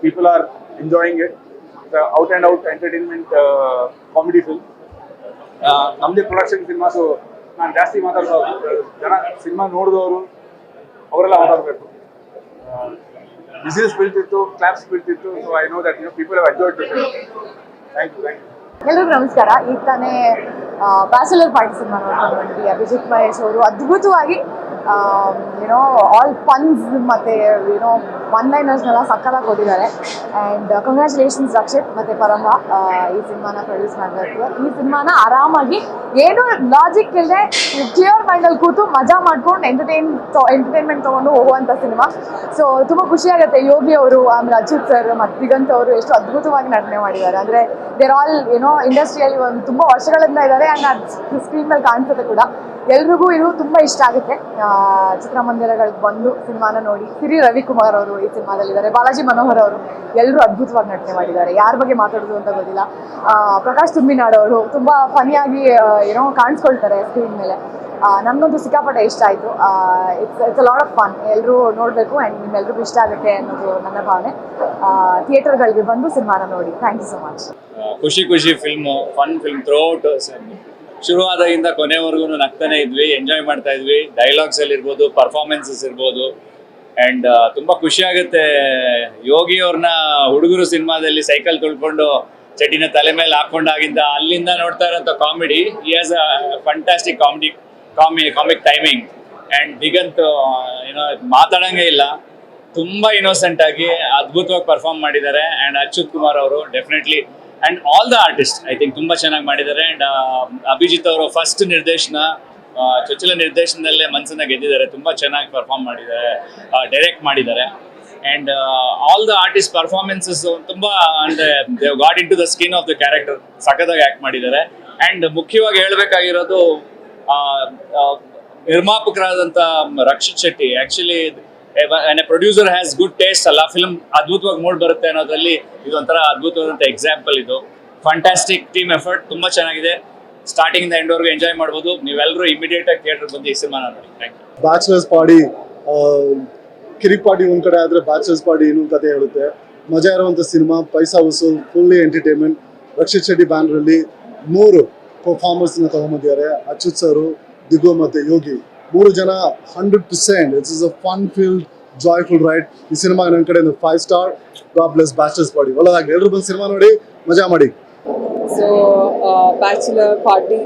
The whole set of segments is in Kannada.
people are enjoying it. The out and out entertainment comedy film. ನಮ್ಮದೇ ಪ್ರೊಡಕ್ಷನ್ ಸಿನಿಮಾ. ಸೊ ನಾನು ಜಾಸ್ತಿ ಮಾತಾಡೋದು ಜನ ಸಿನಿಮಾ ನೋಡಿದವರು ಅವರೆಲ್ಲ ಮಾತಾಡಬೇಕು. ಬಿಸಿನೆಸ್ ಬೀಳ್ತಿತ್ತು, ಕ್ಲಾಪ್ಸ್ ಬೀಳ್ತಿತ್ತು. So I know that people have enjoyed the film. Thank you. ಎಲ್ಲರಿಗೂ ನಮಸ್ಕಾರ. ಈಗ ತಾನೇ ಬ್ಯಾಚುಲರ್ ಪಾರ್ಟಿ ಸಿನಿಮಾ ನೋಡ್ಕೊಂಡು ಬಂದ್ವಿ. ಅಭಿಜಿತ್ ಮಹೇಶ್ ಅವರು ಅದ್ಭುತವಾಗಿ ಯುನೋ ಆಲ್ ಪನ್ಸ್ ಮತ್ತು ಯುನೋ ಒನ್ ಲೈನರ್ಸ್ನೆಲ್ಲ ಸಕ್ಕತ್ತಾಗಿ ಕೊಟ್ಟಿದ್ದಾರೆ. ಆ್ಯಂಡ್ ಕಂಗ್ರ್ಯಾಚುಲೇಷನ್ಸ್ ರಕ್ಷಿತ್ ಮತ್ತು ಪರಂಬ ಈ ಸಿನಿಮಾನ ಪ್ರೊಡ್ಯೂಸ್ ಮಾಡಬೇಕು. ಈ ಸಿನಿಮಾನ ಆರಾಮಾಗಿ ಏನು ಲಾಜಿಕ್ ಇಲ್ಲದೆ ಕ್ಲಿಯರ್ ಮೈಂಡಲ್ಲಿ ಕೂತು ಮಜಾ ಮಾಡ್ಕೊಂಡು ಎಂಟರ್ಟೈನ್ಮೆಂಟ್ ತೊಗೊಂಡು ಹೋಗುವಂಥ ಸಿನಿಮಾ. ಸೊ ತುಂಬ ಖುಷಿಯಾಗುತ್ತೆ. ಯೋಗಿ ಅವರು, ಆಮೇಲೆ ಅಚ್ಯುತ್ ಸರ್ ಮತ್ತು ದಿಗಂತ್ ಅವರು ಎಷ್ಟು ಅದ್ಭುತವಾಗಿ ನಟನೆ ಮಾಡಿದ್ದಾರೆ. ಅಂದರೆ ದೇರ್ ಆಲ್ ಏನೋ ಇಂಡಸ್ಟ್ರಿಯಲ್ಲಿ ಒಂದು ತುಂಬ ವರ್ಷಗಳಿಂದ ಇದ್ದಾರೆ. ಆ್ಯಂಡ್ ಅದು ಸ್ಕ್ರೀನ್ ಮೇಲೆ ಕಾಣಿಸುತ್ತೆ ಕೂಡ. ಎಲ್ರಿಗೂ ಇದು ತುಂಬ ಇಷ್ಟ ಆಗುತ್ತೆ. ಚಿತ್ರಮಂದಿರಗಳಿಗೆ ಬಂದು ಸಿನಿಮಾನ ನೋಡಿ. ಸಿರಿ ರವಿಕುಮಾರ್ ಅವರು ಈ ಸಿನಿಮಾದಲ್ಲಿದ್ದಾರೆ, ಬಾಲಾಜಿ ಮನೋಹರ್ ಅವರು ಎಲ್ಲರೂ ಅದ್ಭುತವಾಗಿ ನಟನೆ ಮಾಡಿದ್ದಾರೆ. ಯಾರ ಬಗ್ಗೆ ಮಾತಾಡೋದು ಅಂತ ಗೊತ್ತಿಲ್ಲ. ಪ್ರಕಾಶ್ ತುಂಬಿನಾಡು ಅವರು ತುಂಬ ಫನಿಯಾಗಿ ಏನೋ ಕಾಣಿಸ್ಕೊಳ್ತಾರೆ ಸ್ಕ್ರೀನ್ ಮೇಲೆ. ನನಗಂತೂ ಸಿಕ್ಕಾಪಟ್ಟೆ ಇಷ್ಟ ಆಯಿತು. It's a lot of fun. ಎಲ್ಲರೂ ನೋಡಬೇಕು ಆ್ಯಂಡ್ ನಿಮ್ಮೆಲ್ರಿಗೂ ಇಷ್ಟ ಆಗುತ್ತೆ ಅನ್ನೋದು ನನ್ನ ಭಾವನೆ. ಥಿಯೇಟರ್ಗಳಿಗೆ ಬಂದು ಸಿನಿಮಾನ ನೋಡಿ. Thank you so much. ಖುಷಿ ಫಿಲ್ಮು, ಫನ್ ಫಿಲ್ಮ್. ಥ್ರೂಔಟ್ ಶುರುವಾದಾಗಿಂದ ಕೊನೆವರೆಗೂ ನಗ್ತಾನೆ ಇದ್ವಿ, ಎಂಜಾಯ್ ಮಾಡ್ತಾ ಇದ್ವಿ. ಡೈಲಾಗ್ಸ್ ಅಲ್ಲಿ ಇರ್ಬೋದು, ಪರ್ಫಾರ್ಮೆನ್ಸಸ್ ಇರ್ಬೋದು. ಆ್ಯಂಡ್ ತುಂಬ ಖುಷಿ ಆಗುತ್ತೆ. ಯೋಗಿ ಅವ್ರನ್ನ ಹುಡುಗರು ಸಿನಿಮಾದಲ್ಲಿ ಸೈಕಲ್ ತುಳ್ಕೊಂಡು ಚಟಿನ ತಲೆ ಮೇಲೆ ಹಾಕೊಂಡಾಗಿಂದ ಅಲ್ಲಿಂದ ನೋಡ್ತಾ ಇರೋಂಥ ಕಾಮಿಡಿ. ಈ has a fantastic comic timing. And Diganth ಏನೋ ಮಾತಾಡೋಂಗೇ ಇಲ್ಲ, ತುಂಬ ಇನ್ನೋಸೆಂಟ್ ಆಗಿ ಅದ್ಭುತವಾಗಿ ಪರ್ಫಾರ್ಮ್ ಮಾಡಿದ್ದಾರೆ. ಆ್ಯಂಡ್ ಅಚ್ಯುತ್ ಕುಮಾರ್ ಅವರು definitely, and all the artist I think ತುಂಬ ಚೆನ್ನಾಗಿ ಮಾಡಿದ್ದಾರೆ. ಆ್ಯಂಡ್ ಅಭಿಜಿತ್ ಅವರು ಫಸ್ಟ್ ನಿರ್ದೇಶನ, ಚೊಚ್ಚಲ ನಿರ್ದೇಶನದಲ್ಲೇ ಮನಸ್ಸನ್ನ ಗೆದ್ದಿದ್ದಾರೆ. ತುಂಬ ಚೆನ್ನಾಗಿ ಪರ್ಫಾರ್ಮ್ ಮಾಡಿದ್ದಾರೆ, ಡೈರೆಕ್ಟ್ ಮಾಡಿದ್ದಾರೆ. And all the artist performances ತುಂಬ ಅಂದರೆ they've got into the skin of the character. ಸಖತ್ತಾಗಿ ಆ್ಯಕ್ಟ್ ಮಾಡಿದ್ದಾರೆ. ಆ್ಯಂಡ್ ಮುಖ್ಯವಾಗಿ ಹೇಳಬೇಕಾಗಿರೋದು ನಿರ್ಮಾಪಕರಾದಂಥ Rakshit Shetty. Actually when a producer has good taste ಅಲ್ಲ, ಫಿಲ್ಮ್ ಅದ್ಭುತವಾಗಿ ಮೂಡ್ ಬರುತ್ತೆ ಅನ್ನೋದ್ರಲ್ಲಿ ಇದೊಂಥರ ಅದ್ಭುತವಾದಂಥ ಎಕ್ಸಾಂಪಲ್. ಇದು ಫ್ಯಾಂಟಾಸ್ಟಿಕ್ ಟೀಮ್ ಎಫರ್ಟ್. ತುಂಬ ಚೆನ್ನಾಗಿದೆ. ಸ್ಟಾರ್ಟಿಂಗ್ ಇಂದ ಎಂಡ್ ವರೆಗೂ ಎಂಜಾಯ್ ಮಾಡ್ಬೋದು. ನೀವೆಲ್ಲರೂ ಇಮಿಡಿಯೇಟ್ ಆಗಿ ಥಿಯೇಟರ್ ಬಂದು ಈ ಸಿನಿಮಾನ ನೋಡಿ. Thank you. Bachelors party, Kirik party ಒಂದ್ ಕಡೆ ಆದ್ರೆ ಬ್ಯಾಚುಲರ್ಸ್ ಪಾರ್ಟಿ ಇನ್ನೊಂದು ಕತೆ ಹೇಳುತ್ತೆ. ಮಜಾ ಇರುವಂತ ಸಿನಿಮಾ, ಪೈಸಾ ವಸೂಲ್, fully entertainment. Rakshit Shetty banner ಅಲ್ಲಿ 3 ಪರ್ಫಾರ್ಮರ್ಸ್ ನ ತಗೊಂಡ್ಬಂದಿದ್ದಾರೆ. ಅಚ್ಯುತ್ ಸರ್, ದಿಗು ಮತ್ತೆ ಯೋಗಿ. 3 ಜನ 100%. It's a fun filled, joyful ride. ಈ ಸಿನಿಮಾ ನನ್ನ ಕಡೆ 5 star. God bless bachelors party. ಒಳ್ಳೆದಾಗಲಿ. ಎಲ್ಲರೂ ಬಂದು ಸಿನಿಮಾ ನೋಡಿ ಮಜಾ ಮಾಡಿ. ಸೊ ಬ್ಯಾಚುಲರ್ ಪಾರ್ಟಿ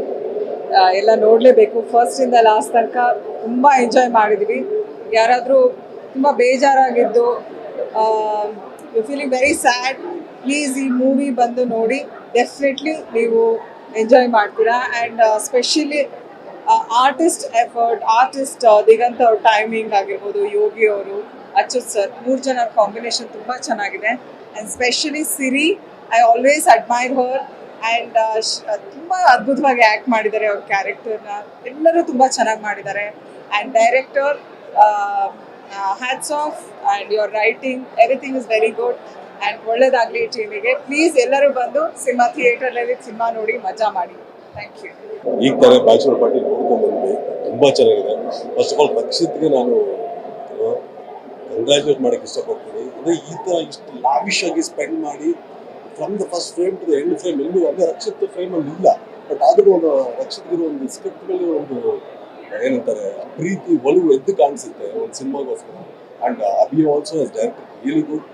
ಎಲ್ಲ ನೋಡಲೇಬೇಕು. ಫಸ್ಟಿಂದ ಲಾಸ್ಟ್ ತನಕ ತುಂಬ ಎಂಜಾಯ್ ಮಾಡಿದ್ವಿ. ಯಾರಾದರೂ ತುಂಬ ಬೇಜಾರಾಗಿದ್ದು, you feeling very sad, please ಈ ಮೂವಿ ಬಂದು ನೋಡಿ. ಡೆಫಿನೆಟ್ಲಿ ನೀವು ಎಂಜಾಯ್ ಮಾಡ್ತೀರಾ. And specially artist effort, artist Diganth ಅವ್ರ ಟೈಮಿಂಗ್ ಆಗಿರ್ಬೋದು, ಯೋಗಿ ಅವರು, ಅಚ್ಯುತ್ ಸರ್, 3 ಜನ ಕಾಂಬಿನೇಷನ್ ತುಂಬ ಚೆನ್ನಾಗಿದೆ. And specially Siri, I always admire Har. And ತುಂಬ ಅದ್ಭುತವಾಗಿ ಆ್ಯಕ್ಟ್ ಮಾಡಿದ್ದಾರೆ ಅವ್ರ ಕ್ಯಾರೆಕ್ಟರ್ನ. ಎಲ್ಲರೂ ತುಂಬ ಚೆನ್ನಾಗಿ ಮಾಡಿದ್ದಾರೆ. And director, hats off. And your writing, everything is very good. And ಒಳ್ಳೇದಾಗಲಿ ಟೀಮಿಗೆ. ಪ್ಲೀಸ್ ಎಲ್ಲರೂ ಬಂದು ಸಿನಿಮಾ ಥಿಯೇಟರ್ನಲ್ಲಿ ಸಿನಿಮಾ ನೋಡಿ ಮಜಾ ಮಾಡಿ. Thank you. ಈಗ ತಾನೇ ಬ್ಯಾಚುಲರ್ ಪಾರ್ಟಿ ನೋಡ್ಕೊಂಡು ಬಂದ್ವಿ. ತುಂಬ ಚೆನ್ನಾಗಿದೆ. ಫಸ್ಟ್ ಆಫ್ ಆಲ್ ರಕ್ಷಿತ್ಗೆ ನಾನು ಕಂಗ್ರ್ಯಾಚುಲೇಟ್ ಮಾಡೋಕ್ಕೆ ಇಷ್ಟಪಡ್ತೀನಿ. ಅಂದರೆ ಈ ಥರ ಇಷ್ಟು ಲಾವಿಶ್ ಆಗಿ ಸ್ಪೆಂಡ್ ಮಾಡಿ from the first frame to the end frame ಎಲ್ಲೂ ಅಂದರೆ ರಕ್ಷಿತ್ ಫ್ರೇಮಲ್ಲಿ ಇಲ್ಲ. ಬಟ್ ಆದರೂ ಒಂದು ರಕ್ಷಿತ್ಗೆ ಒಂದು ಸ್ಕ್ರಿಪ್ಟ್ ಮೇಲೆ ಒಂದು ಏನಂತಾರೆ ಪ್ರೀತಿ, ಒಲವು ಎದ್ದು ಕಾಣಿಸುತ್ತೆ ಒಂದು ಸಿನಿಮಾಗೋಸ್ಕರ. And Abhi also as director really good.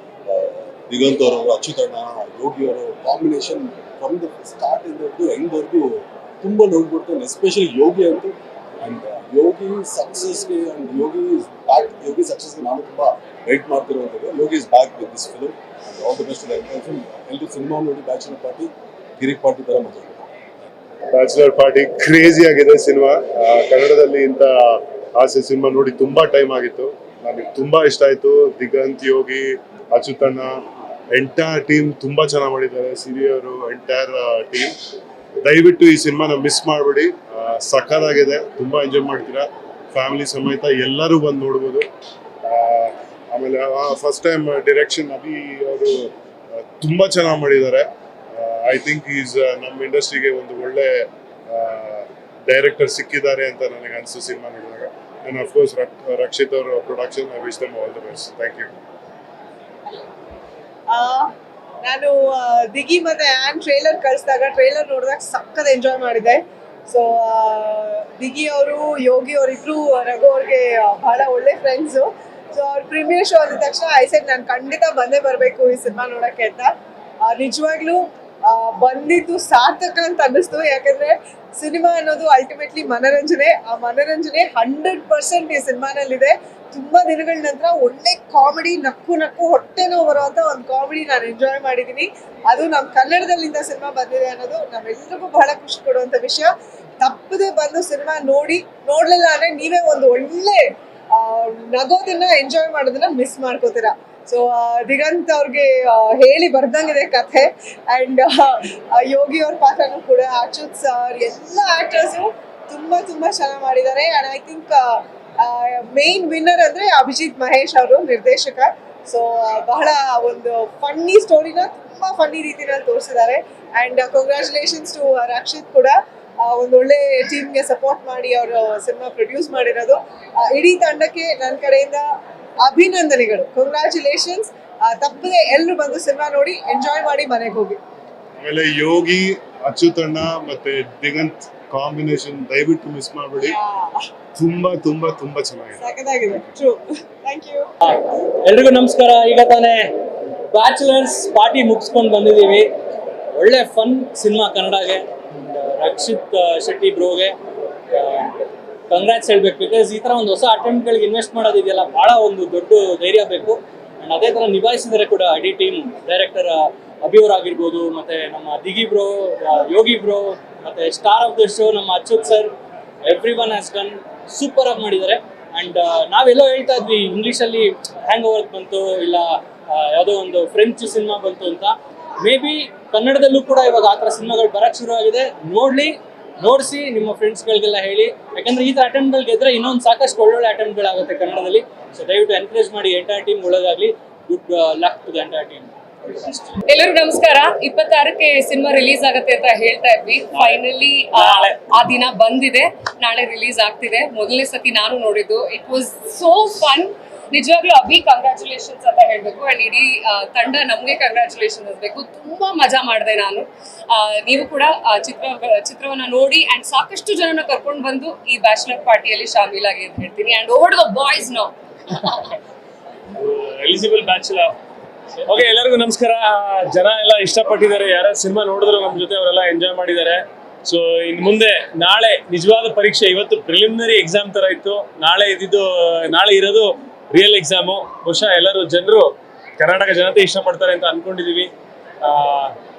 Diganth ಅವರು, ಅಚ್ಯುತಣ್ಣ, ಯೋಗಿ ಅವರು ಕಾಂಬಿನೇಷನ್ ಫ್ರಮ್ ದ ಸ್ಟಾರ್ಟ್ ಇಂದ ಎಂಡ್ವರೆಗೂ ತುಂಬ ನೋಡ್ಬಿಡ್ತಾನೆ. ಎಸ್ಪೆಷಲಿ ಯೋಗಿ ಅಂತೂ. ಆ್ಯಂಡ್ ಯೋಗಿ ಸಕ್ಸಸ್ಗೆ ಆ್ಯಂಡ್ ಯೋಗಿ ಸಕ್ಸಸ್ಗೆ ನಾನು ತುಂಬ ವೆಯ್ಟ್ ಮಾಡ್ತಿರುವಂಥದ್ದು. Yogi is back with this film. And all the best film. ಎಲ್ಲರೂ ಸಿನಿಮಾ ನೋಡಿ ಬ್ಯಾಚುಲರ್ ಪಾರ್ಟಿ, ಕಿರಿಕ್ ಪಾರ್ಟಿ ಥರ ಮಜಾ. ಬ್ಯಾಚುಲರ್ ಪಾರ್ಟಿ ಕ್ರೇಜಿ ಆಗಿದೆ ಸಿನಿಮಾ. ಕನ್ನಡದಲ್ಲಿ ಇಂಥ ಹಾಸ್ಯ ಸಿನಿಮಾ ನೋಡಿ ತುಂಬಾ ಟೈಮ್ ಆಗಿತ್ತು. ನನಗೆ ತುಂಬಾ ಇಷ್ಟ ಆಯ್ತು. ದಿಗಂತ್, ಯೋಗಿ, ಅಚ್ಯುತಣ್ಣ, ಎಂಟೈರ್ ಟೀಮ್ ತುಂಬಾ ಚೆನ್ನಾಗಿ ಮಾಡಿದ್ದಾರೆ. ಸಿರಿಯವರು, ಎಂಟೈರ್ ಟೀಮ್. ದಯವಿಟ್ಟು ಈ ಸಿನಿಮಾನ ಮಿಸ್ ಮಾಡಬೇಡಿ. ಸಖತ್ತಾಗಿದೆ. ತುಂಬಾ ಎಂಜಾಯ್ ಮಾಡ್ತೀರಾ. ಫ್ಯಾಮಿಲಿ ಸಮೇತ ಎಲ್ಲರೂ ಬಂದು ನೋಡ್ಬೋದು. ಆಮೇಲೆ ಫಸ್ಟ್ ಟೈಮ್ ಡೈರೆಕ್ಷನ್ ಅಭಿ ಅವರು ತುಂಬಾ ಚೆನ್ನಾಗಿ ಮಾಡಿದ್ದಾರೆ. ಐ ಥಿಂಕ್ ಈಸ್ ನಮ್ಮ ಇಂಡಸ್ಟ್ರಿಗೆ ಒಂದು ಒಳ್ಳೆ ಡೈರೆಕ್ಟರ್ ಸಿಕ್ಕಿದ್ದಾರೆ ಅಂತ ನನಗೆ ಅನಿಸ್ತು ಸಿನಿಮಾ ನೋಡಿದಾಗ. ಆ್ಯಂಡ್ ಅಫ್ಕೋರ್ಸ್ ರಕ್ಷಿತ್ ಅವರ production, I wish them all the best. Thank you. ನಾನು ದಿಗಿ ಮತ್ತೆ ಆ್ಯನ್ ಟ್ರೇಲರ್ ಕಳಿಸಿದಾಗ ಟ್ರೇಲರ್ ನೋಡಿದಾಗ ಸಖತ್ ಎಂಜಾಯ್ ಮಾಡಿದೆ. ಸೊ ದಿಗಿ ಅವರು ಯೋಗಿ ಅವರಿಬ್ರು ರಘು ಅವ್ರಿಗೆ ಬಹಳ ಒಳ್ಳೆ ಫ್ರೆಂಡ್ಸು. ಸೊ ಅವ್ರ ಪ್ರೀಮಿಯರ್ ಶೋ ಅಂದ ತಕ್ಷಣ ಐ ಸೆಡ್ ನಾನು ಖಂಡಿತ ಬಂದೇ ಬರಬೇಕು ಈ ಸಿನಿಮಾ ನೋಡೋಕ್ಕೆ ಅಂತ. ನಿಜವಾಗ್ಲೂ ಬಂದಿದ್ದು ಸಾರ್ಥಕ ಅಂತ ಅನ್ನಿಸ್ತು. ಯಾಕಂದ್ರೆ ಸಿನಿಮಾ ಅನ್ನೋದು ಅಲ್ಟಿಮೇಟ್ಲಿ ಮನರಂಜನೆ. ಆ ಮನರಂಜನೆ 100% ಈ ಸಿನಿಮಾನಲ್ಲಿದೆ. ತುಂಬಾ ದಿನಗಳ ನಂತರ ಒಳ್ಳೆ ಕಾಮಿಡಿ, ನಕ್ಕು ಹೊಟ್ಟೆ ನೋವು ಬರುವಂತ ಒಂದು ಕಾಮಿಡಿ ನಾನು ಎಂಜಾಯ್ ಮಾಡಿದೀನಿ. ಅದು ನಮ್ಮ ಕನ್ನಡದಲ್ಲಿಂದ ಸಿನಿಮಾ ಬಂದಿದೆ ಅನ್ನೋದು ನಮ್ಮೆಲ್ಲರಿಗೂ ಬಹಳ ಖುಷಿ ಕೊಡುವಂತ ವಿಷಯ. ತಪ್ಪದೆ ಬಂದು ಸಿನಿಮಾ ನೋಡ್ಲಿಲ್ಲ ಅಂದ್ರೆ ನೀವೇ ಒಂದು ಒಳ್ಳೆ ನಗೋದನ್ನ ಎಂಜಾಯ್ ಮಾಡೋದನ್ನ ಮಿಸ್ ಮಾಡ್ಕೋತೀರಾ. ಸೊ ದಿಗಂತ್ ಅವ್ರಿಗೆ ಹೇಳಿ ಬರ್ದಂಗಿದೆ ಕಥೆ. ಅಂಡ್ ಯೋಗಿ ಅವ್ರ ಪಾತ್ರನೂ ಕೂಡ, ಅಚ್ಯುತ್ ಸರ್, ಎಲ್ಲ ಆಕ್ಟರ್ಸು ತುಂಬಾ ಚೆನ್ನಾಗಿ ಮಾಡಿದ್ದಾರೆ. And I think main winner ಅಂದ್ರೆ ಅಭಿಜಿತ್ ಮಹೇಶ್ ಅವರು, ನಿರ್ದೇಶಕ. ಸೊ ಬಹಳ ಒಂದು ಫನ್ನಿ ಸ್ಟೋರಿನ ತುಂಬಾ ಫನ್ನಿ ರೀತಿಯಲ್ಲಿ ತೋರಿಸಿದ್ದಾರೆ. ಅಂಡ್ ಕಂಗ್ರ್ಯಾಚುಲೇಷನ್ಸ್ ಟು ರಕ್ಷಿತ್ ಕೂಡ, ಒಂದೊಳ್ಳೆ ಟೀಮ್ಗೆ ಸಪೋರ್ಟ್ ಮಾಡಿ ಅವರು ಸಿನಿಮಾ ಪ್ರೊಡ್ಯೂಸ್ ಮಾಡಿರೋದು. ಇಡೀ ತಂಡಕ್ಕೆ ನನ್ನ ಕಡೆಯಿಂದ ಅಭಿನಂದನೆಗಳು, ಕಂಗ್ರ್ಯಾಚುಲೇಷನ್ಸ್. ತಪ್ಪದೆ ಎಲ್ಲರೂ ಬಂದು ಸಿನಿಮಾ ನೋಡಿ ಎಂಜಾಯ್ ಮಾಡಿ ಮನೆಗೆ ಹೋಗಿ. ಆಮೇಲೆ ಯೋಗಿ, ಅಚ್ಯುತಣ್ಣ ಮತ್ತೆ ದಿಗಂತ್ ಕಾಂಬಿನೇಷನ್ ದಯವಿಟ್ಟು ಮಿಸ್ ಮಾಡಬೇಡಿ. ತುಂಬಾ ಚೆನ್ನಾಗಿದೆ. ಸಖತ್ತಾಗಿದೆ. ಟ್ರೂ. Thank you. ಎಲ್ರಿಗೂ ನಮಸ್ಕಾರ. ಈಗ ತಾನೇ ಬ್ಯಾಚುಲರ್ಸ್ ಪಾರ್ಟಿ ಮುಗಿಸ್ಕೊಂಡು ಬಂದಿದ್ದೀವಿ. ಒಳ್ಳೆ ಫನ್ ಸಿನಿಮಾ ಕನ್ನಡಗೆ. ರಕ್ಷಿತ್ ಶೆಟ್ಟಿ ಬ್ರೋಗೆ ಕಂಗ್ರಾಟ್ಸ್ ಹೇಳ್ಬೇಕು. ಬಿಕಾಸ್ ಈ ಥರ ಒಂದು ಹೊಸ ಅಟೆಂಪ್ಟ್ಗಳಿಗೆ ಇನ್ವೆಸ್ಟ್ ಮಾಡೋದಿದೆಯಲ್ಲ, ಭಾಳ ಒಂದು ದೊಡ್ಡ ಧೈರ್ಯ ಬೇಕು. ಆ್ಯಂಡ್ ಅದೇ ಥರ ನಿಭಾಯಿಸಿದರೆ ಕೂಡ ಇಡೀ ಟೀಮ್, ಡೈರೆಕ್ಟರ್ ಅಭಿಯವ್ರು ಆಗಿರ್ಬೋದು, ಮತ್ತು ನಮ್ಮ ದಿಗಿ ಬ್ರೋ, ಯೋಗಿ ಬ್ರೋ, ಮತ್ತು ಸ್ಟಾರ್ ಆಫ್ ದ ಶೋ ನಮ್ಮ Achyut sir, every one has done super ಆಗಿ ಮಾಡಿದ್ದಾರೆ. ಆ್ಯಂಡ್ ನಾವೆಲ್ಲೋ ಹೇಳ್ತಾ ಇದ್ವಿ ಇಂಗ್ಲೀಷಲ್ಲಿ ಹ್ಯಾಂಗ್ ಓವರ್ ಬಂತು, ಇಲ್ಲ ಯಾವುದೋ ಒಂದು ಫ್ರೆಂಚ್ ಸಿನಿಮಾ ಬಂತು ಅಂತ. ಮೇ ಬಿ ಕನ್ನಡದಲ್ಲೂ ಕೂಡ ಇವಾಗ ಆ ಥರ ಸಿನಿಮಾಗಳು ಬರೋಕ್ಕೆ ಶುರು ಆಗಿದೆ. ನೋಡಿಸಿ ನಿಮ್ಮ ಫ್ರೆಂಡ್ಸ್ಗಳಿಗೆಲ್ಲ ಹೇಳಿ. ಯಾಕಂದರೆ ಈ ಥರ ಅಟೆಂಪ್ಟ್ಗಳು ಗೆದ್ದರೆ ಇನ್ನೊಂದು ಸಾಕಷ್ಟು ಒಳ್ಳೊಳ್ಳೆ ಅಟೆಂಪ್ಟ್ಗಳಾಗುತ್ತೆ ಕನ್ನಡದಲ್ಲಿ. ಸೊ ದಯವಿಟ್ಟು ಎನ್ಕರೇಜ್ ಮಾಡಿ. ಎಂಟೈರ್ ಟೀಮ್ ಒಳ್ಳೆದಾಗಲಿ. Good luck to the entire team. ಎಲ್ಲರಿಗೂ ನಮಸ್ಕಾರ. 26ಕ್ಕೆ ಸಿನಿಮಾ ರಿಲೀಸ್ ಆಗುತ್ತೆ ಅಂತ ಹೇಳ್ತಾ ಇದ್ವಿ. ಫೈನಲಿ ಆ ದಿನ ಬಂದಿದೆ. ನಾಳೆ ರಿಲೀಸ್ ಆಗ್ತಿದೆ. ಮೊದಲನೇ ಸತಿ ನಾನು ನೋಡಿದ್ದು. It was so fun. ನಿಜವಾಗ್ಲೂ ಅಭಿ ಕಂಗ್ರ್ಯಾಚುಲೇಷನ್ಸ್ ಅಂತ ಹೇಳ್ಬೇಕು. ಅಂಡ್ ಇಡೀ ತಂಡ ನಮ್ಗೆ ಕಂಗ್ರ್ಯಾಚುಲೇಷನ್ ಅನ್ಬೇಕು. ತುಂಬಾ ಮಜಾ ಮಾಡಿದೆ ನಾನು. ನೀವು ಕೂಡ ಚಿತ್ರವನ್ನ ನೋಡಿ ಅಂಡ್ ಸಾಕಷ್ಟು ಜನನ ಕರ್ಕೊಂಡು ಬಂದು ಈ ಬ್ಯಾಚುಲರ್ ಪಾರ್ಟಿಯಲ್ಲಿ ಶಾಮೀಲಾಗಿ ಅಂತ ಹೇಳ್ತೀನಿ. And over the boys now eligible bachelor. Okay, ಎಲ್ಲರಿಗೂ ನಮಸ್ಕಾರ. ಜನ ಎಲ್ಲ ಇಷ್ಟಪಟ್ಟಿದ್ದಾರೆ. ಯಾರು ಸಿನಿಮಾ ನೋಡಿದ್ರು ನಮ್ಮ ಜೊತೆ ಅವರೆಲ್ಲ ಎಂಜಾಯ್ ಮಾಡಿದ್ದಾರೆ. ಸೊ ಇನ್ನು ಮುಂದೆ ನಾಳೆ ನಿಜವಾದ ಪರೀಕ್ಷೆ. ಇವತ್ತು ಪ್ರಿಲಿಮಿನರಿ ಎಕ್ಸಾಮ್ ತರ ಇತ್ತು. ನಾಳೆ ಇರೋದು ರಿಯಲ್ ಎಕ್ಸಾಮು. ಬಹುಶಃ ಎಲ್ಲರೂ ಜನರು, ಕರ್ನಾಟಕ ಜನತೆ ಇಷ್ಟಪಡ್ತಾರೆ ಅಂತ ಅನ್ಕೊಂಡಿದೀವಿ.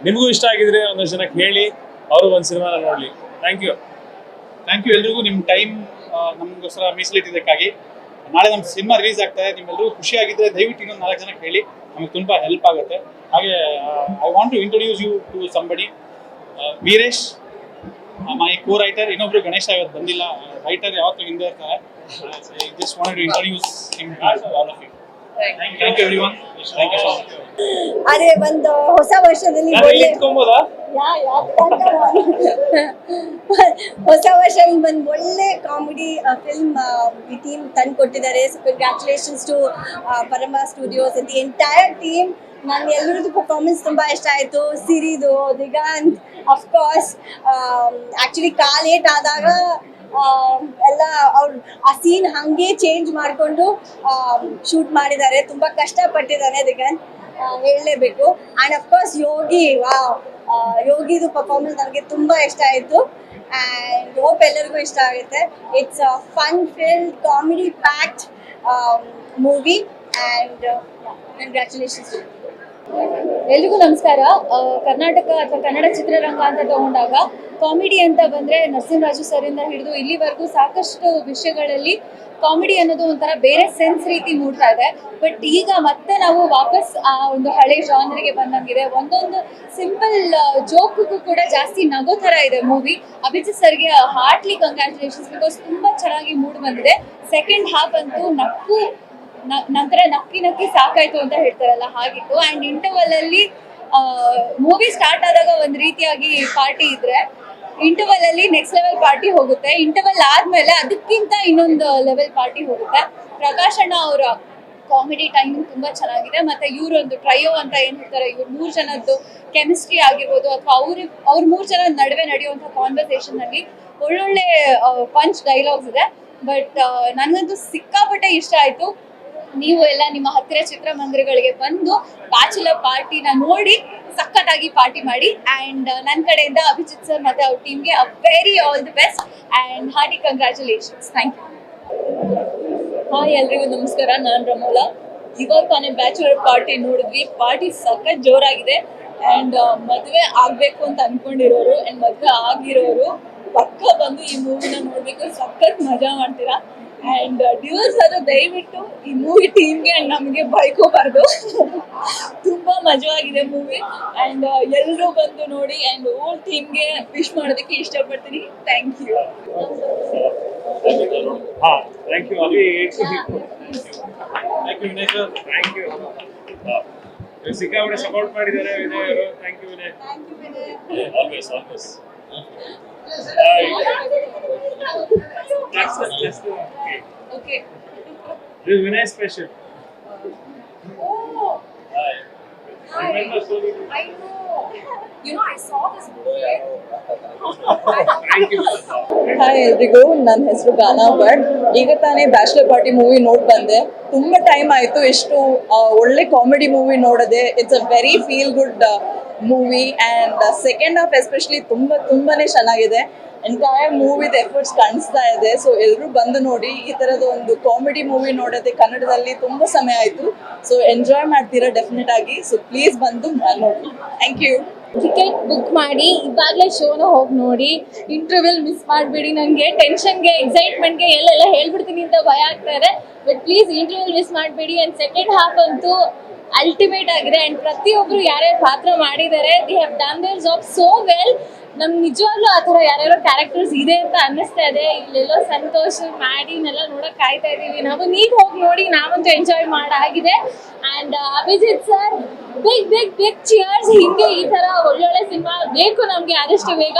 ನಿಮಗೂ ಇಷ್ಟ ಆಗಿದ್ರೆ ಒಂದಷ್ಟು ಜನಕ್ಕೆ ಹೇಳಿ, ಅವರು ಒಂದು ಸಿನಿಮಾನ ನೋಡಲಿ. ಥ್ಯಾಂಕ್ ಯು ಎಲ್ರಿಗೂ ನಿಮ್ಮ ಟೈಮ್ ನಮಗೋಸ್ಕರ ಮೀಸಲಿಟ್ಟಿದ್ದಕ್ಕಾಗಿ. ನಾಳೆ ನಮ್ಮ ಸಿನಿಮಾ ರಿಲೀಸ್ ಆಗ್ತದೆ. ನಿಮ್ಮೆಲ್ಲರೂ ಖುಷಿಯಾಗಿದ್ದರೆ ದಯವಿಟ್ಟು ಇನ್ನೊಂದು 4 ಜನಕ್ಕೆ ಹೇಳಿ, ನಮಗೆ ತುಂಬ ಹೆಲ್ಪ್ ಆಗುತ್ತೆ. ಹಾಗೆ I want to introduce you to somebody. Veeresh, my co writer. ಇನ್ನೊಬ್ರು ಗಣೇಶ ಇವತ್ತು ಬಂದಿಲ್ಲ. ರೈಟರ್ ಯಾವತ್ತೂ ಹಿಂದೆ ಇರ್ತಾರೆ. Just wanted to introduce him to all of you. Thank you everyone. Thank you so much. ಅದೇ ಒಂದು ಹೊಸ ವರ್ಷದಲ್ಲಿ ಹೊಸ ವರ್ಷದಲ್ಲಿ ಒಂದು ಒಳ್ಳೆ ಕಾಮಿಡಿ ಫಿಲ್ಮ್ ಈ ಟೀಮ್ ತಂದು ಕೊಟ್ಟಿದ್ದಾರೆ. ಸೊ ಕಂಗ್ರ್ಯಾಚುಲೇಷನ್ಸ್ ಟು ಪರಮ studios and the entire team. ನಾನು ಎಲ್ಲರದ್ದು ಪರ್ಫಾರ್ಮೆನ್ಸ್ ತುಂಬ ಇಷ್ಟ ಆಯಿತು. ಸಿರಿದು, ದಿಗಂತ್, ಅಫ್ಕೋರ್ಸ್ ಆ್ಯಕ್ಚುಲಿ ಲೇಟ್ ಆದಾಗ ಎಲ್ಲ ಅವ್ರು ಆ ಸೀನ್ ಹಂಗೆ ಚೇಂಜ್ ಮಾಡಿಕೊಂಡು ಶೂಟ್ ಮಾಡಿದ್ದಾರೆ. ತುಂಬ ಕಷ್ಟಪಟ್ಟಿದ್ದಾನೆ ದಿಗಂತ್, ಹೇಳಲೇಬೇಕು. ಆ್ಯಂಡ್ ಅಫ್ಕೋರ್ಸ್ ಯೋಗಿದು ಪರ್ಫಾರ್ಮೆನ್ಸ್ ನನಗೆ ತುಂಬ ಇಷ್ಟ ಆಯಿತು. ಆ್ಯಂಡ್ ಹೋಪ್ ಎಲ್ಲರಿಗೂ ಇಷ್ಟ ಆಗುತ್ತೆ. It's a fun filled, comedy packed movie. And congratulations. ಎಲ್ರಿಗೂ ನಮಸ್ಕಾರ. ಕರ್ನಾಟಕ ಅಥವಾ ಕನ್ನಡ ಚಿತ್ರರಂಗ ಅಂತ ತಗೊಂಡಾಗ ಕಾಮಿಡಿ ಅಂತ ಬಂದರೆ ನರಸಿಂಹರಾಜು ಸರಿಂದ ಹಿಡಿದು ಇಲ್ಲಿವರೆಗೂ ಸಾಕಷ್ಟು ವಿಷಯಗಳಲ್ಲಿ ಕಾಮಿಡಿ ಅನ್ನೋದು ಒಂಥರ ಬೇರೆ ಸೆನ್ಸ್ ರೀತಿ ಮೂಡ್ತಾ ಇದೆ. ಬಟ್ ಈಗ ಮತ್ತೆ ನಾವು ವಾಪಸ್ ಆ ಒಂದು ಹಳೆ ಜಾನರ್ಗೆ ಬಂದಂಗಿದೆ. ಒಂದೊಂದು ಸಿಂಪಲ್ ಜೋಕ್ಗೂ ಕೂಡ ಜಾಸ್ತಿ ನಗೋ ಥರ ಇದೆ ಮೂವಿ. ಅಭಿಜಿತ್ ಸರ್ಗೆ ಹಾರ್ಟ್ಲಿ ಕಂಗ್ರ್ಯಾಚುಲೇಷನ್ಸ್. ಬಿಕಾಸ್ ತುಂಬ ಚೆನ್ನಾಗಿ ಮೂಡ್ ಬಂದಿದೆ. ಸೆಕೆಂಡ್ ಹಾಫ್ ಅಂತೂ ನಂತರ ನಕ್ಕಿ ಸಾಕಾಯ್ತು ಅಂತ ಹೇಳ್ತಾರಲ್ಲ, ಹಾಗಿತ್ತು. ಆ್ಯಂಡ್ ಇಂಟರ್ವಲ್ ಅಲ್ಲಿ ಮೂವಿ ಸ್ಟಾರ್ಟ್ ಆದಾಗ ಒಂದು ರೀತಿಯಾಗಿ ಪಾರ್ಟಿ ಇದ್ರೆ, ಇಂಟರ್ವಲ್ ಅಲ್ಲಿ ನೆಕ್ಸ್ಟ್ ಲೆವೆಲ್ ಪಾರ್ಟಿ ಹೋಗುತ್ತೆ. ಇಂಟರ್ವಲ್ ಆದ್ಮೇಲೆ ಅದಕ್ಕಿಂತ ಇನ್ನೊಂದು ಲೆವೆಲ್ ಪಾರ್ಟಿ ಹೋಗುತ್ತೆ. ಪ್ರಕಾಶ್ ಅಣ್ಣ ಅವರ ಕಾಮಿಡಿ ಟೈಮಿಂಗ್ ತುಂಬಾ ಚೆನ್ನಾಗಿದೆ. ಮತ್ತೆ ಇವರೊಂದು ಟ್ರಯೋ ಅಂತ ಏನ್ ಹೇಳ್ತಾರೆ, ಇವ್ರು 3 ಜನದ್ದು ಕೆಮಿಸ್ಟ್ರಿ ಆಗಿರ್ಬೋದು ಅಥವಾ ಅವ್ರ 3 ಜನದ ನಡುವೆ ನಡೆಯುವಂತಹ ಕಾನ್ವರ್ಸೇಷನ್ ಅಲ್ಲಿ ಒಳ್ಳೊಳ್ಳೆ ಪಂಚ್ ಡೈಲಾಗ್ಸ್ ಇದೆ. ಬಟ್ ನನಗಂತೂ ಸಿಕ್ಕಾಪಟ್ಟೆ ಇಷ್ಟ ಆಯ್ತು. ನೀವು ಎಲ್ಲ ನಿಮ್ಮ ಹತ್ತಿರ ಚಿತ್ರಮಂದಿರಗಳಿಗೆ ಬಂದು ಬ್ಯಾಚುಲರ್ ಪಾರ್ಟಿನ ನೋಡಿ ಸಖತ್ತಾಗಿ ಪಾರ್ಟಿ ಮಾಡಿ. ಆ್ಯಂಡ್ ನನ್ನ ಕಡೆಯಿಂದ ಅಭಿಜಿತ್ ಸರ್ ಮತ್ತು ಅವ್ರ ಟೀಮ್ಗೆ a very all the best and hearty congratulations. Thank you. Hi ಎಲ್ರಿಗೂ ನಮಸ್ಕಾರ, ನಾನು ರಮೋಲಾ. ಇವಾಗ ತಾನೇ ಬ್ಯಾಚುಲರ್ ಪಾರ್ಟಿ ನೋಡಿದ್ವಿ. ಪಾರ್ಟಿ ಸಖತ್ ಜೋರಾಗಿದೆ. ಆ್ಯಂಡ್ ಮದುವೆ ಆಗಬೇಕು ಅಂತ ಅನ್ಕೊಂಡಿರೋರು ಆ್ಯಂಡ್ ಮದುವೆ ಆಗಿರೋರು ಪಕ್ಕ ಬಂದು ಈ ಮೂವಿನ ನೋಡಬೇಕು. ಸಖತ್ ಮಜಾ ಮಾಡ್ತೀರಾ. ಆ್ಯಂಡ್ ಡ್ಯೂಸ್ ಅದು ದಯವಿಟ್ಟು ಈ ಮೂವಿ ಟೀಮ್ಗೆ ಆ್ಯಂಡ್ ನಮಗೆ ಬೈಕೋಬಾರ್ದು. ತುಂಬ ಮಜವಾಗಿದೆ ಮೂವಿ. ಆ್ಯಂಡ್ ಎಲ್ಲರೂ ಬಂದು ನೋಡಿ ಆ್ಯಂಡ್ ಓಲ್ ಟೀಮ್ಗೆ ವಿಶ್ ಮಾಡೋದಕ್ಕೆ ಇಷ್ಟಪಡ್ತೀನಿ. Thank you. Thank you Abhi. Thank you Vinay sir. Thank you. ಸಿಕ್ಕಾಪಟ್ಟೆ ಸಪೋರ್ಟ್ ಮಾಡಿದ್ದಾರೆ ವಿನಯ್ ಅವರು. Thank you Vinay. Always always. Okay. This is Vinay special. Oh. Hi. Remember so many. I know. You know, I saw this movie. Thank you. Hi ಎಲ್ರಿಗೂ, ನನ್ನ ಹೆಸರು ಗಾನಾ ಭಟ್. ಈಗ ತಾನೇ ಬ್ಯಾಚುಲರ್ ಪಾರ್ಟಿ ಮೂವಿ ನೋಡಿ ಬಂದೆ. ತುಂಬ ಟೈಮ್ ಆಯಿತು. ಎಷ್ಟು ಒಳ್ಳೆ ಕಾಮಿಡಿ ಮೂವಿ ನೋಡಿದೆ. It's a very feel good movie and second half especially ತುಂಬಾನೇ ಚೆನ್ನಾಗಿದೆ. ಎಂಟೈರ್ ಮೂವಿದ ಎಫರ್ಟ್ಸ್ ಕಾಣಿಸ್ತಾ ಇದೆ. ಸೊ ಎಲ್ಲರೂ ಬಂದು ನೋಡಿ. ಈ ಥರದ ಒಂದು ಕಾಮಿಡಿ ಮೂವಿ ನೋಡೋದೆ ಕನ್ನಡದಲ್ಲಿ ತುಂಬ ಸಮಯ ಆಯಿತು. ಸೊ ಎಂಜಾಯ್ ಮಾಡ್ತೀರಾ ಡೆಫಿನೆಟ್ ಆಗಿ. ಸೊ ಪ್ಲೀಸ್ ಬಂದು ನೋಡಿ. Thank you. ಟಿಕೆಟ್ ಬುಕ್ ಮಾಡಿ ಇವಾಗಲೇ ಶೋನ ಹೋಗಿ ನೋಡಿ. ಇಂಟರ್ವ್ಯೂಲ್ ಮಿಸ್ ಮಾಡಬೇಡಿ. ನನಗೆ ಟೆನ್ಷನ್ಗೆ ಎಕ್ಸೈಟ್ಮೆಂಟ್ಗೆ ಎಲ್ಲೆಲ್ಲ ಹೇಳ್ಬಿಡ್ತೀನಿ ಅಂತ ಭಯ ಆಗ್ತಾ ಇದೆ. ಬಟ್ ಪ್ಲೀಸ್ ಇಂಟರ್ವ್ಯೂಲ್ ಮಿಸ್ ಮಾಡಬೇಡಿ. ಆ್ಯಂಡ್ ಸೆಕೆಂಡ್ ಹಾಫ್ ಅಂತೂ ಅಲ್ಟಿಮೇಟ್ ಆಗಿದೆ. ಆ್ಯಂಡ್ ಪ್ರತಿಯೊಬ್ಬರು ಯಾರ್ಯಾರು ಪಾತ್ರ ಮಾಡಿದ್ದಾರೆ, the have done there job so well. ನಮ್ಗೆ ನಿಜವಾಗ್ಲೂ ಆ ಥರ ಯಾರ್ಯಾರೋ ಕ್ಯಾರೆಕ್ಟರ್ಸ್ ಇದೆ ಅಂತ ಅನ್ನಿಸ್ತಾ ಇದೆ. ಇಲ್ಲೆಲ್ಲೋ ಸಂತೋಷ್ ಮ್ಯಾಡಿನೆಲ್ಲ ನೋಡೋಕೆ ಕಾಯ್ತಾ ಇದ್ದೀವಿ ನಾವು. ನೀವು ಹೋಗಿ ನೋಡಿ, ನಾವಂತೂ ಎಂಜಾಯ್ ಮಾಡಾಗಿದೆ. And Abhijit sir, big cheers. ಹಿಂಗೆ ಈ ಥರ ಒಳ್ಳೊಳ್ಳೆ ಸಿನಿಮಾ ಬೇಕು ನಮಗೆ ಆದಷ್ಟು ಬೇಗ.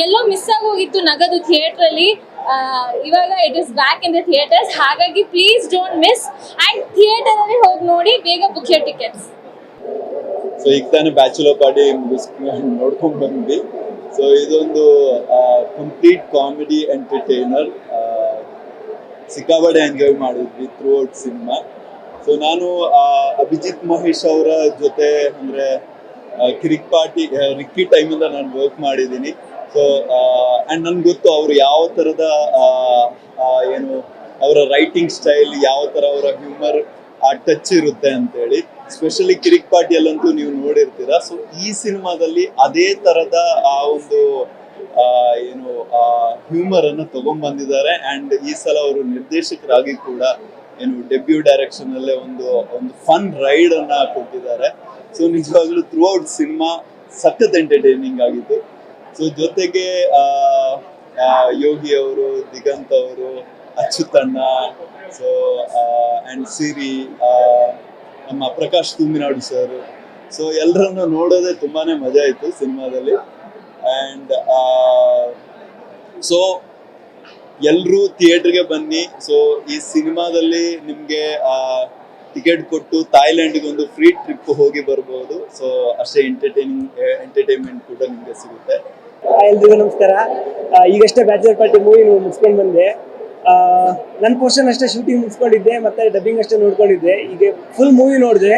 ಎಲ್ಲೋ ಮಿಸ್ ಆಗೋಗಿತ್ತು ನಗದು ಥಿಯೇಟ್ರಲ್ಲಿ. ಇವಾಗ it is back in the theatres. ಹಾಗಾಗಿ ಪ್ಲೀಸ್ ಡೋಂಟ್ ಮಿಸ್. ಆ್ಯಂಡ್ ಥಿಯೇಟರಲ್ಲಿ ಹೋಗಿ ನೋಡಿ, ಬೇಗ ಬುಕ್ ಯೋರ್ ಟಿಕೆಟ್ಸ್. ಸೊ ಈಗ ತಾನೇ ಬ್ಯಾಚುಲರ್ ಪಾರ್ಟಿ ನೋಡ್ಕೊಂಡು ಬಂದ್ವಿ. ಸೊ ಇದೊಂದು ಕಂಪ್ಲೀಟ್ ಕಾಮಿಡಿ ಎಂಟರ್ಟೈನರ್. ಸಿಕ್ಕಾಪಟ್ಟೆ ಎಂಜಾಯ್ ಮಾಡಿದ್ವಿ ಥ್ರೂ ಔಟ್ ಸಿನಿಮಾ. ಸೊ ನಾನು ಅಭಿಜಿತ್ ಮಹೇಶ್ ಅವರ ಜೊತೆ ಅಂದರೆ ಕಿರಿಕ್ ಪಾರ್ಟಿ ರಿಕ್ಕಿ ಟೈಮಿಂದ ನಾನು ವರ್ಕ್ ಮಾಡಿದ್ದೀನಿ. ಸೊ ಆ್ಯಂಡ್ ನನ್ಗೆ ಗೊತ್ತು ಅವರು ಯಾವ ಥರದ ಏನು ಅವರ ರೈಟಿಂಗ್ ಸ್ಟೈಲ್, ಯಾವ ಥರ ಅವರ ಹ್ಯೂಮರ್ ಟಚ್ ಇರುತ್ತೆ ಅಂತೇಳಿ. ಸ್ಪೆಷಲಿ ಕಿರಿಕ್ ಪಾರ್ಟಿಯಲ್ಲಂತೂ ನೀವು ನೋಡಿರ್ತೀರ. ಸೊ ಈ ಸಿನಿಮಾದಲ್ಲಿ ಅದೇ ಥರದ ಆ ಒಂದು ಏನು ಹ್ಯೂಮರ್ ಅನ್ನು ತಗೊಂಡ್ಬಂದಿದ್ದಾರೆ. ಆ್ಯಂಡ್ ಈ ಸಲ ಅವರು ನಿರ್ದೇಶಕರಾಗಿ ಕೂಡ ಏನು ಡೆಬ್ಯೂ ಡೈರೆಕ್ಷನ್ ಅಲ್ಲೇ ಒಂದು ಫನ್ ರೈಡ್ ಅನ್ನ ಕೊಟ್ಟಿದ್ದಾರೆ. ಸೊ ನಿಜವಾಗ್ಲೂ ಥ್ರೂ ಔಟ್ ಸಿನಿಮಾ ಸಖತ್ ಎಂಟರ್ಟೈನಿಂಗ್ ಆಗಿತ್ತು. ಸೊ ಜೊತೆಗೆ ಯೋಗಿ ಅವರು, ದಿಗಂತ್ ಅವರು, ಅಚ್ಯುತಣ್ಣ, ಸೊ ಆ್ಯಂಡ್ ಸಿರಿ, ನಮ್ಮ ಪ್ರಕಾಶ್ ತೂಮಿನಾಡು ಸರ್. ಸೊ ಎಲ್ಲರನ್ನು ನೋಡೋದೇ ತುಂಬಾನೇ ಮಜಾ ಇತ್ತು ಸಿನಿಮಾದಲ್ಲಿ. ಆ್ಯಂಡ್ ಸೊ ಎಲ್ಲರೂ ಥಿಯೇಟ್ರಿಗೆ ಬನ್ನಿ. ಸೊ ಈ ಸಿನಿಮಾದಲ್ಲಿ ನಿಮಗೆ ಟಿಕೆಟ್ ಕೊಟ್ಟು ಥಾಯ್ಲ್ಯಾಂಡ್ಗೆ ಒಂದು ಫ್ರೀ ಟ್ರಿಪ್ ಹೋಗಿ ಬರ್ಬೋದು. ಸೊ ಅಷ್ಟೇ ಎಂಟರ್ಟೈನ್ಮೆಂಟ್ ಕೂಡ ನಿಮಗೆ ಸಿಗುತ್ತೆ. ಎಲ್ರಿಗೂ ನಮಸ್ಕಾರ. ಈಗಷ್ಟೇ ಬ್ಯಾಚುಲರ್ ಪಾರ್ಟಿ ಮೂವಿ ಮುಗಿಸ್ಕೊಂಡು ಬಂದೆ. ನನ್ನ ಪೋರ್ಷನ್ ಅಷ್ಟೇ ಶೂಟಿಂಗ್ ಮುಗಿಸ್ಕೊಂಡಿದ್ದೆ, ಮತ್ತೆ ಡಬ್ಬಿಂಗ್ ಅಷ್ಟೇ ನೋಡ್ಕೊಂಡಿದ್ದೆ. ಈಗ ಫುಲ್ ಮೂವಿ ನೋಡಿದೆ.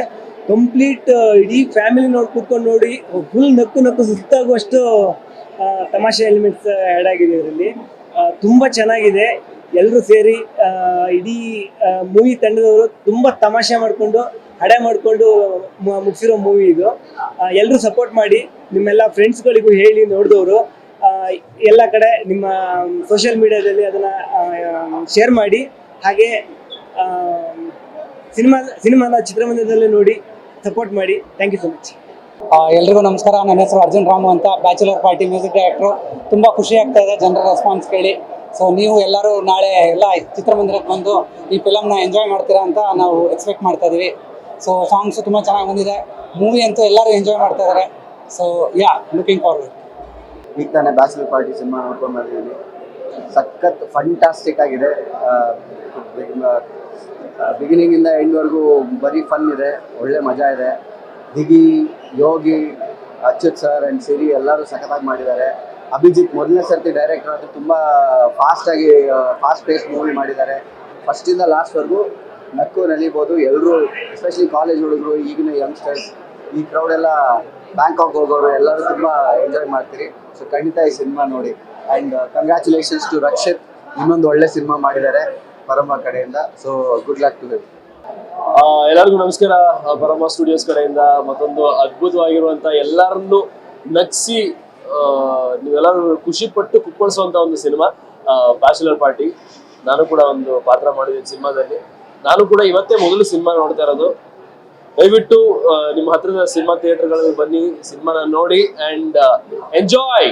ಕಂಪ್ಲೀಟ್ ಇಡೀ ಫ್ಯಾಮಿಲಿ ಕೂತ್ಕೊಂಡು ನೋಡಿ ಫುಲ್ ನಕ್ಕು ಸುತ್ತಾಗುವಷ್ಟು ತಮಾಷೆ ಎಲಿಮೆಂಟ್ಸ್ ಆ್ಯಡ್ ಆಗಿದೆ ಇದರಲ್ಲಿ. ತುಂಬ ಚೆನ್ನಾಗಿದೆ. ಎಲ್ಲರೂ ಸೇರಿ ಇಡೀ ಮೂವಿ ತಂಡದವರು ತುಂಬ ತಮಾಷೆ ಮಾಡಿಕೊಂಡು ಹಡೆ ಮಾಡಿಕೊಂಡು ಮುಗಿಸಿರೋ ಮೂವಿ ಇದು. ಎಲ್ಲರೂ ಸಪೋರ್ಟ್ ಮಾಡಿ, ನಿಮ್ಮೆಲ್ಲ ಫ್ರೆಂಡ್ಸ್ಗಳಿಗೂ ಹೇಳಿ ನೋಡಿದವರು ಎಲ್ಲ ಕಡೆ ನಿಮ್ಮ ಸೋಷಿಯಲ್ ಮೀಡಿಯಾದಲ್ಲಿ ಅದನ್ನು ಶೇರ್ ಮಾಡಿ. ಹಾಗೆ ಸಿನಿಮಾನ ಚಿತ್ರಮಂದಿರದಲ್ಲೇ ನೋಡಿ ಸಪೋರ್ಟ್ ಮಾಡಿ. Thank you so much. ಎಲ್ರಿಗೂ ನಮಸ್ಕಾರ. ನನ್ನ ಹೆಸರು ಅರ್ಜುನ್ ರಾಮು ಅಂತ, ಬ್ಯಾಚುಲರ್ ಪಾರ್ಟಿ ಮ್ಯೂಸಿಕ್ ಡೈರೆಕ್ಟ್ರು. ತುಂಬ ಖುಷಿ ಆಗ್ತಾ ಇದೆ ಜನರ ರೆಸ್ಪಾನ್ಸ್ ಕೇಳಿ. ಸೊ ನೀವು ಎಲ್ಲರೂ ನಾಳೆ ಎಲ್ಲ ಚಿತ್ರಮಂದಿರಕ್ಕೆ ಬಂದು ಈ ಫಿಲಮ್ನ ಎಂಜಾಯ್ ಮಾಡ್ತೀರಾ ಅಂತ ನಾವು ಎಕ್ಸ್ಪೆಕ್ಟ್ ಮಾಡ್ತಾ ಇದ್ದೀವಿ. ಸೊ ಸಾಂಗ್ಸು ತುಂಬ ಚೆನ್ನಾಗಿ ಬಂದಿದೆ. ಮೂವಿ ಅಂತೂ ಎಲ್ಲರೂ ಎಂಜಾಯ್ ಮಾಡ್ತಾ ಇದ್ದಾರೆ. So yeah, looking forward. ಈಗ ತಾನೇ ಬ್ಯಾಚುಲರ್ ಪಾರ್ಟಿ ಸಿನಿಮಾ ನೋಡ್ಕೊಂಡು ಬಂದಿದ್ದೀವಿ. ಸಖತ್ ಫಂಟಾಸ್ಟಿಕ್ ಆಗಿದೆ. ಬಿಗಿನಿಂಗಿಂದ ಎಂಡ್ವರೆಗೂ ಬರೀ ಫನ್ ಇದೆ, ಒಳ್ಳೆ ಮಜಾ ಇದೆ. ದಿಗಿ, ಯೋಗಿ, ಅಚ್ಯುತ್ ಸರ್ ಆ್ಯಂಡ್ ಸಿರಿ ಎಲ್ಲರೂ ಸಖತ್ತಾಗಿ ಮಾಡಿದ್ದಾರೆ. ಅಭಿಜಿತ್ ಮೊದಲನೇ ಸರ್ತಿ ಡೈರೆಕ್ಟರ್ ಆದರೂ ತುಂಬ ಫಾಸ್ಟ್ ಪೇಸ್ ಮೂವಿ ಮಾಡಿದ್ದಾರೆ. ಫಸ್ಟಿಂದ ಲಾಸ್ಟ್ವರೆಗೂ ನಕ್ಕು ನಲಿಬೋದು ಎಲ್ಲರೂ, ಎಸ್ಪೆಷಲಿ ಕಾಲೇಜ್ ಹುಡುಗರು, ಈಗಿನ ಯಂಗ್ಸ್ಟರ್ಸ್, ಈ ಕ್ರೌಡೆಲ್ಲ ಬ್ಯಾಂಕಾಕ್ ಹೋಗೋರು ಎಲ್ಲರೂ ತುಂಬ ಎಂಜಾಯ್ ಮಾಡ್ತೀರಿ. ಸೊ ಖಂಡಿತ ಈ ಸಿನಿಮಾ ನೋಡಿ. ಆ್ಯಂಡ್ ಕಂಗ್ರ್ಯಾಚುಲೇಷನ್ಸ್ ಟು ರಕ್ಷಿತ್, ಇನ್ನೊಂದು ಒಳ್ಳೆ ಸಿನಿಮಾ ಮಾಡಿದ್ದಾರೆ ಪರಮ ಕಡೆಯಿಂದ. So good luck to him. ಎಲ್ಲರಿಗೂ ನಮಸ್ಕಾರ. ಪರಮ ಸ್ಟುಡಿಯೋಸ್ ಕಡೆಯಿಂದ ಮತ್ತೊಂದು ಅದ್ಭುತವಾಗಿರುವಂತ ಎಲ್ಲರನ್ನು ನಗಿಸಿ ನೀವೆಲ್ಲರೂ ಖುಷಿ ಪಟ್ಟು ಕುಪ್ಪಳಿಸುವಂತ ಒಂದು ಸಿನಿಮಾ ಬ್ಯಾಚುಲರ್ ಪಾರ್ಟಿ. ನಾನು ಕೂಡ ಒಂದು ಪಾತ್ರ ಮಾಡಿದ್ದೀನಿ ಸಿನಿಮಾದಲ್ಲಿ. ನಾನು ಕೂಡ ಇವತ್ತೇ ಮೊದಲು ಸಿನಿಮಾ ನೋಡ್ತಾ ಇರೋದು. ದಯವಿಟ್ಟು ನಿಮ್ಮ ಹತ್ರದ ಸಿನಿಮಾ ಥಿಯೇಟರ್ಗಳಲ್ಲಿ ಬನ್ನಿ, ಸಿನಿಮಾನ ನೋಡಿ ಅಂಡ್ ಎಂಜಾಯ್.